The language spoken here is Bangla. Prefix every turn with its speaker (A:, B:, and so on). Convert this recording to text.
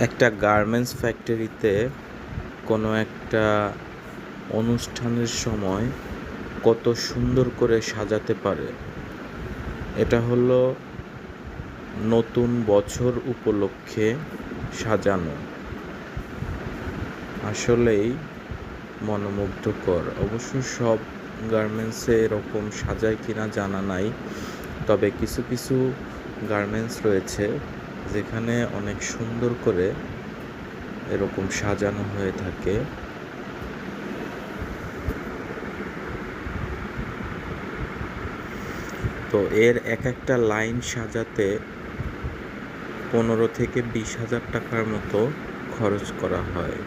A: একটা গার্মেন্টস ফ্যাক্টরিতে কোনো একটা অনুষ্ঠানের সময় কত সুন্দর করে সাজাতে পারে। এটা হলো নতুন বছর উপলক্ষে সাজানো। আসলেই মনোমুগ্ধকর। অবশ্য সব গার্মেন্টসে এরকম সাজায় কিনা জানা নাই, তবে কিছু কিছু গার্মেন্টস রয়েছে যেখানে অনেক সুন্দর করে এরকম সাজানো হয়ে থাকে। তো এর এক একটা লাইন সাজাতে 15 থেকে 20 হাজার টাকার মতো খরচ করা হয়।